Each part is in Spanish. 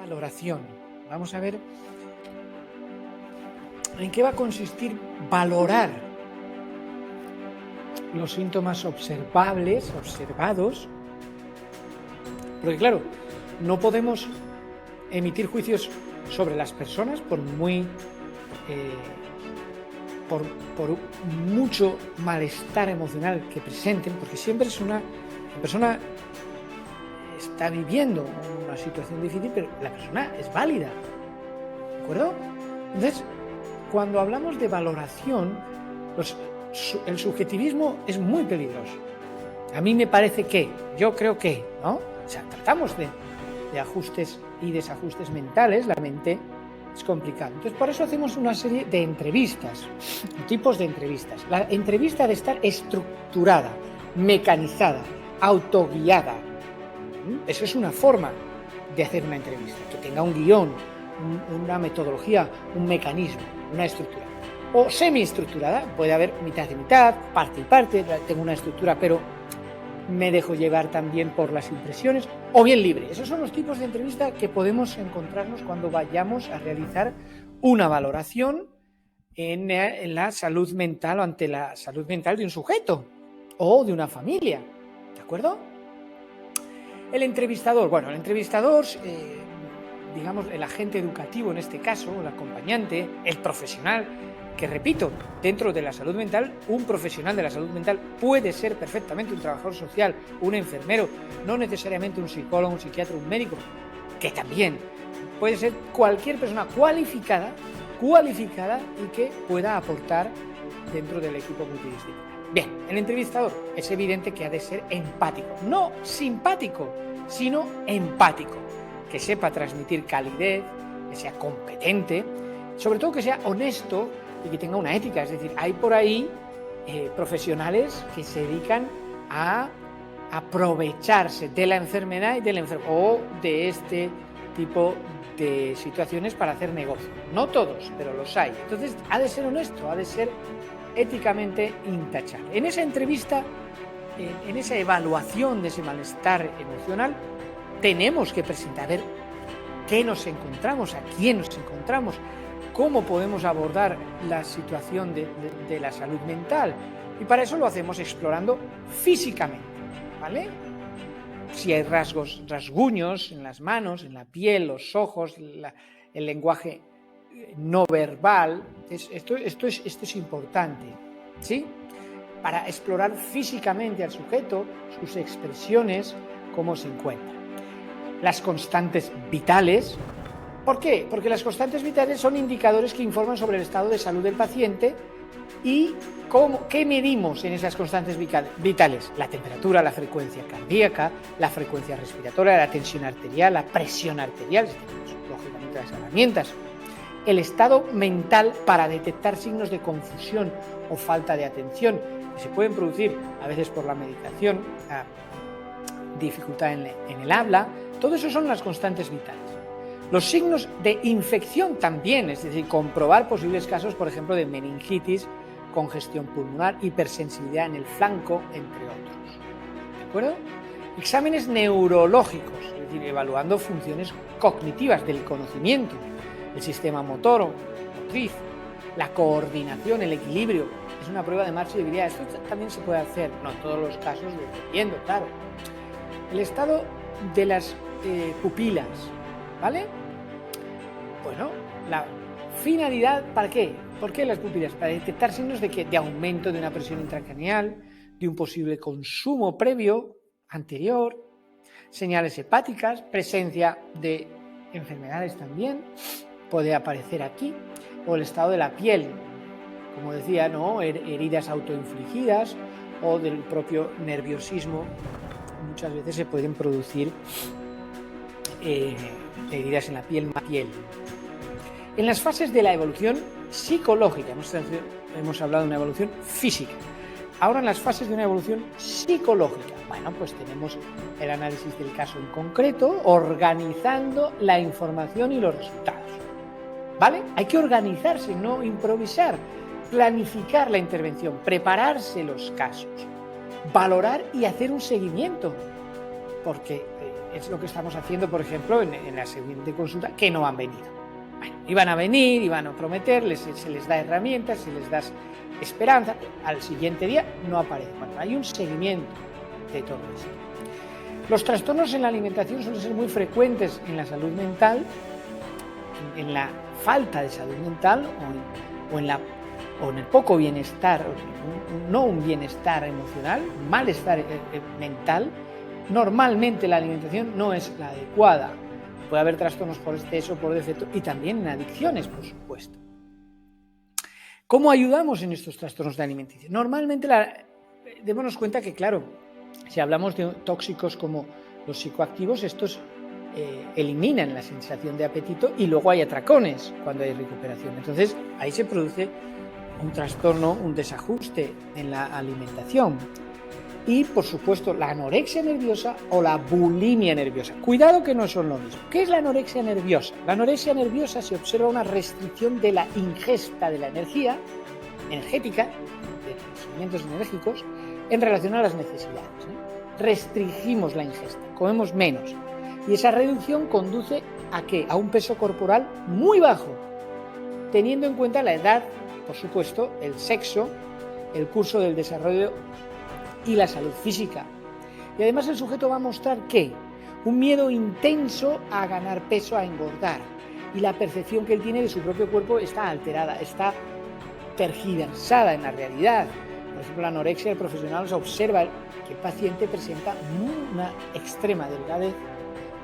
valoración. Vamos a ver en qué va a consistir valorar los síntomas observados, porque claro, no podemos emitir juicios sobre las personas por mucho malestar emocional que presenten, porque siempre la persona está viviendo una situación difícil, pero la persona es válida, ¿de acuerdo? Entonces, cuando hablamos de valoración, el subjetivismo es muy peligroso. A mí me parece que, yo creo que, ¿no? O sea, tratamos de ajustes y desajustes mentales, la mente es complicado. Entonces, por eso hacemos una serie de entrevistas, tipos de entrevistas. La entrevista ha de estar estructurada, mecanizada, autoguiada. Eso es una forma de hacer una entrevista, que tenga un guión, una metodología, un mecanismo, una estructura. O semiestructurada, puede haber mitad y mitad, parte y parte, tengo una estructura, pero me dejo llevar también por las impresiones, o bien libre. Esos son los tipos de entrevista que podemos encontrarnos cuando vayamos a realizar una valoración en la salud mental o ante la salud mental de un sujeto o de una familia, ¿de acuerdo? El entrevistador, digamos, el agente educativo en este caso, el acompañante, el profesional, que repito, dentro de la salud mental, un profesional de la salud mental puede ser perfectamente un trabajador social, un enfermero, no necesariamente un psicólogo, un psiquiatra, un médico, que también puede ser cualquier persona cualificada y que pueda aportar dentro del equipo multidisciplinar. Bien, el entrevistador es evidente que ha de ser empático, no simpático, sino empático, que sepa transmitir calidez, que sea competente, sobre todo que sea honesto y que tenga una ética. Es decir, hay por ahí profesionales que se dedican a aprovecharse de la enfermedad y del enfermo o de este tipo de situaciones para hacer negocio. No todos, pero los hay. Entonces, ha de ser honesto, ha de ser éticamente intachable. En esa entrevista, en esa evaluación de ese malestar emocional, tenemos que presentar, a ver qué nos encontramos, a quién nos encontramos, cómo podemos abordar la situación de la salud mental. Y para eso lo hacemos explorando físicamente, ¿vale? Si hay rasguños en las manos, en la piel, los ojos, el lenguaje no verbal, esto es importante, ¿sí? Para explorar físicamente al sujeto, sus expresiones, cómo se encuentra. Las constantes vitales. ¿Por qué? Porque las constantes vitales son indicadores que informan sobre el estado de salud del paciente y ¿qué medimos en esas constantes vitales? La temperatura, la frecuencia cardíaca, la frecuencia respiratoria, la tensión arterial, la presión arterial, lógicamente las herramientas. El estado mental para detectar signos de confusión o falta de atención que se pueden producir a veces por la medicación, la dificultad en el habla. Todo eso son las constantes vitales. Los signos de infección también, es decir, comprobar posibles casos, por ejemplo, de meningitis, congestión pulmonar, hipersensibilidad en el flanco, entre otros. ¿De acuerdo? Exámenes neurológicos, es decir, evaluando funciones cognitivas del conocimiento, el sistema motor o motriz, la coordinación, el equilibrio. Es una prueba de marcha y debilidad. Esto también se puede hacer, no en todos los casos, dependiendo, claro. El estado de las pupilas, ¿vale? Bueno, la finalidad, ¿para qué? ¿Por qué las pupilas? Para detectar signos de aumento de una presión intracraneal, de un posible consumo previo, anterior, señales hepáticas, presencia de enfermedades también, puede aparecer aquí, o el estado de la piel, como decía, ¿no? Heridas autoinfligidas o del propio nerviosismo. Muchas veces se pueden producir heridas en la piel. En las fases de la evolución psicológica, hemos hablado de una evolución física, ahora en las fases de una evolución psicológica, bueno, pues tenemos el análisis del caso en concreto, organizando la información y los resultados, ¿vale? Hay que organizarse, no improvisar, planificar la intervención, prepararse los casos, valorar y hacer un seguimiento, porque es lo que estamos haciendo, por ejemplo, en la siguiente consulta, que no han venido. Bueno, iban a venir, iban a prometer, se les da herramientas, se les da esperanza, al siguiente día no aparece. Bueno, hay un seguimiento de todo esto. Los trastornos en la alimentación suelen ser muy frecuentes en la salud mental, en la falta de salud mental o en el poco bienestar, no un bienestar emocional, un malestar mental. Normalmente la alimentación no es la adecuada. Puede haber trastornos por exceso, por defecto y también en adicciones, por supuesto. ¿Cómo ayudamos en estos trastornos de alimentación? Normalmente démonos cuenta que, claro, si hablamos de tóxicos como los psicoactivos, estos eliminan la sensación de apetito y luego hay atracones cuando hay recuperación. Entonces, ahí se produce un trastorno, un desajuste en la alimentación. Y, por supuesto, la anorexia nerviosa o la bulimia nerviosa. Cuidado que no son lo mismo. ¿Qué es la anorexia nerviosa? La anorexia nerviosa se observa una restricción de la ingesta de la energía energética, de los alimentos enérgicos, en relación a las necesidades. Restringimos la ingesta, comemos menos. Y esa reducción conduce ¿a qué? A un peso corporal muy bajo, teniendo en cuenta la edad, por supuesto, el sexo, el curso del desarrollo y la salud física. Y además el sujeto va a mostrar ¿qué? Un miedo intenso a ganar peso, a engordar. Y la percepción que él tiene de su propio cuerpo está alterada, está tergiversada en la realidad. Por ejemplo, la anorexia del profesional se observa que el paciente presenta una extrema delgadez,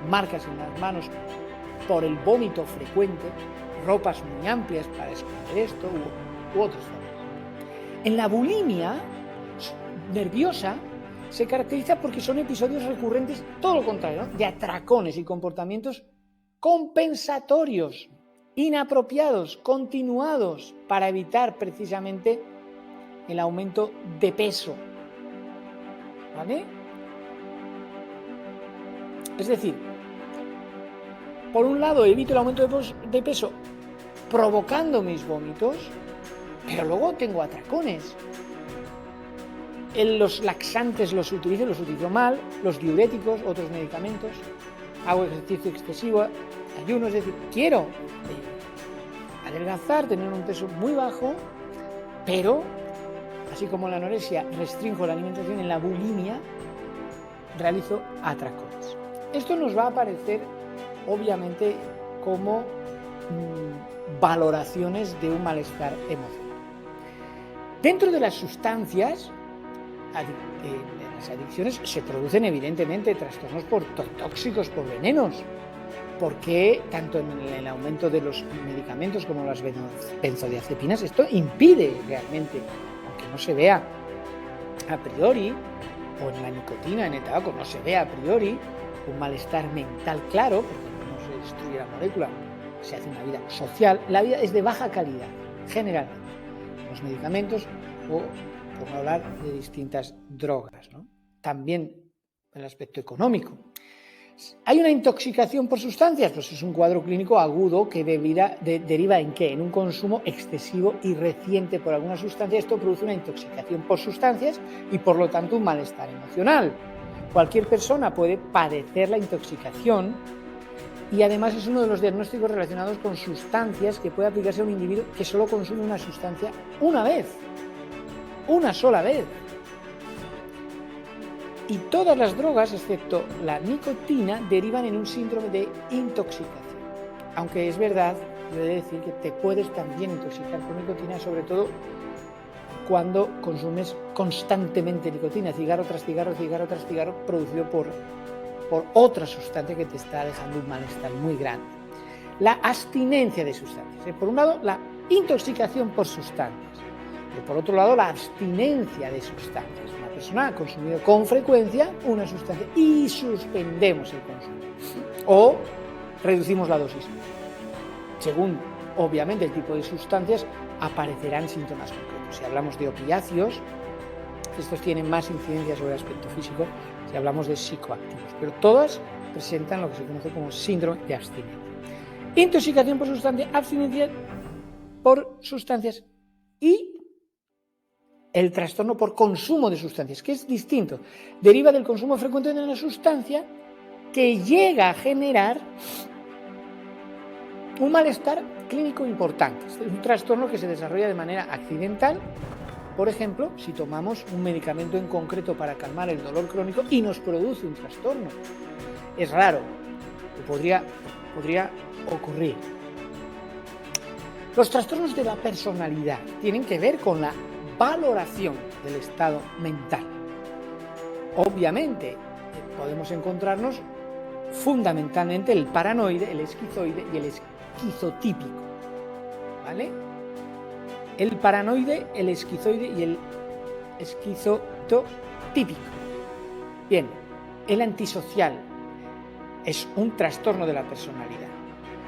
marcas en las manos por el vómito frecuente, ropas muy amplias para esconder esto u otros zonas. En la bulimia nerviosa se caracteriza porque son episodios recurrentes, todo lo contrario, ¿no? De atracones y comportamientos compensatorios, inapropiados, continuados, para evitar precisamente el aumento de peso. ¿Vale? Es decir, por un lado evito el aumento de peso provocando mis vómitos, pero luego tengo atracones. Los laxantes los utilizo mal, los diuréticos, otros medicamentos, hago ejercicio excesivo, ayuno, es decir, quiero adelgazar, tener un peso muy bajo, pero así como la anorexia restringo la alimentación, en la bulimia realizo atracones. Esto nos va a aparecer obviamente como valoraciones de un malestar emocional. Dentro de las sustancias, en las adicciones se producen evidentemente trastornos por tóxicos, por venenos, porque tanto en el aumento de los medicamentos como las benzodiazepinas, esto impide realmente, aunque no se vea a priori, o en la nicotina, en el tabaco, no se ve a priori un malestar mental claro, porque no se destruye la molécula, se hace una vida social. La vida es de baja calidad, generalmente. Los medicamentos o, por no hablar de distintas drogas, ¿no? También el aspecto económico. ¿Hay una intoxicación por sustancias? Pues es un cuadro clínico agudo que deriva ¿en qué? En un consumo excesivo y reciente por alguna sustancia. Esto produce una intoxicación por sustancias y por lo tanto un malestar emocional. Cualquier persona puede padecer la intoxicación y además es uno de los diagnósticos relacionados con sustancias que puede aplicarse a un individuo que solo consume una sustancia una vez, una sola vez. Y todas las drogas, excepto la nicotina, derivan en un síndrome de intoxicación. Aunque es verdad, he de decir que te puedes también intoxicar con nicotina, sobre todo cuando consumes constantemente nicotina, cigarro tras cigarro, cigarro tras cigarro, producido por otra sustancia que te está dejando un malestar muy grande. La abstinencia de sustancias. Por un lado, la intoxicación por sustancias, pero por otro lado, la abstinencia de sustancias. Una persona ha consumido con frecuencia una sustancia y suspendemos el consumo o reducimos la dosis. Según, obviamente, el tipo de sustancias, aparecerán síntomas concretos. Si hablamos de opiáceos, estos tienen más incidencia sobre el aspecto físico si hablamos de psicoactivos, pero todas presentan lo que se conoce como síndrome de abstinencia. Intoxicación por sustancia, abstinencia por sustancias y el trastorno por consumo de sustancias, que es distinto. Deriva del consumo frecuente de una sustancia que llega a generar un malestar clínico importante. Es un trastorno que se desarrolla de manera accidental. Por ejemplo, si tomamos un medicamento en concreto para calmar el dolor crónico y nos produce un trastorno. Es raro, podría ocurrir. Los trastornos de la personalidad tienen que ver con la valoración del estado mental. Obviamente, podemos encontrarnos fundamentalmente el paranoide, el esquizoide y el esquizotípico, ¿vale? El paranoide, el esquizoide y el esquizotípico. Bien, el antisocial es un trastorno de la personalidad.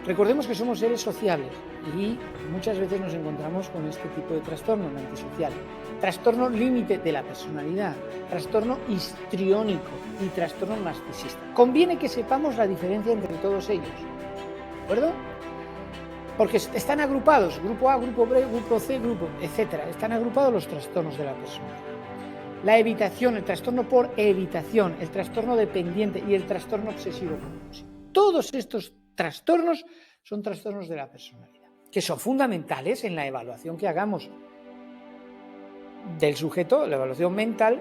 Recordemos que somos seres sociables y muchas veces nos encontramos con este tipo de trastorno, el antisocial. Trastorno límite de la personalidad, trastorno histriónico y trastorno narcisista. Conviene que sepamos la diferencia entre todos ellos, ¿de acuerdo? Porque están agrupados, grupo A, grupo B, grupo C, grupo, etc. Están agrupados los trastornos de la personalidad. La evitación, el trastorno por evitación, el trastorno dependiente y el trastorno obsesivo-compulsivo. Todos estos trastornos son trastornos de la personalidad, que son fundamentales en la evaluación que hagamos del sujeto, la evaluación mental,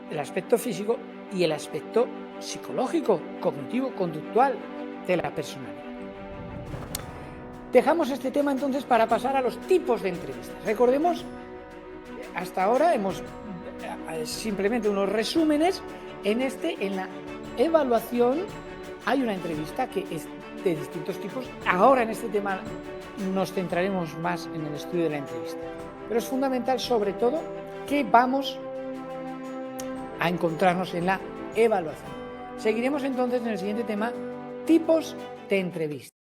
el aspecto físico y el aspecto psicológico, cognitivo, conductual de la personalidad. Dejamos este tema entonces para pasar a los tipos de entrevistas. Recordemos, hasta ahora hemos simplemente unos resúmenes. En la evaluación hay una entrevista que es de distintos tipos. Ahora en este tema nos centraremos más en el estudio de la entrevista. Pero es fundamental sobre todo que vamos a encontrarnos en la evaluación. Seguiremos entonces en el siguiente tema, tipos de entrevista.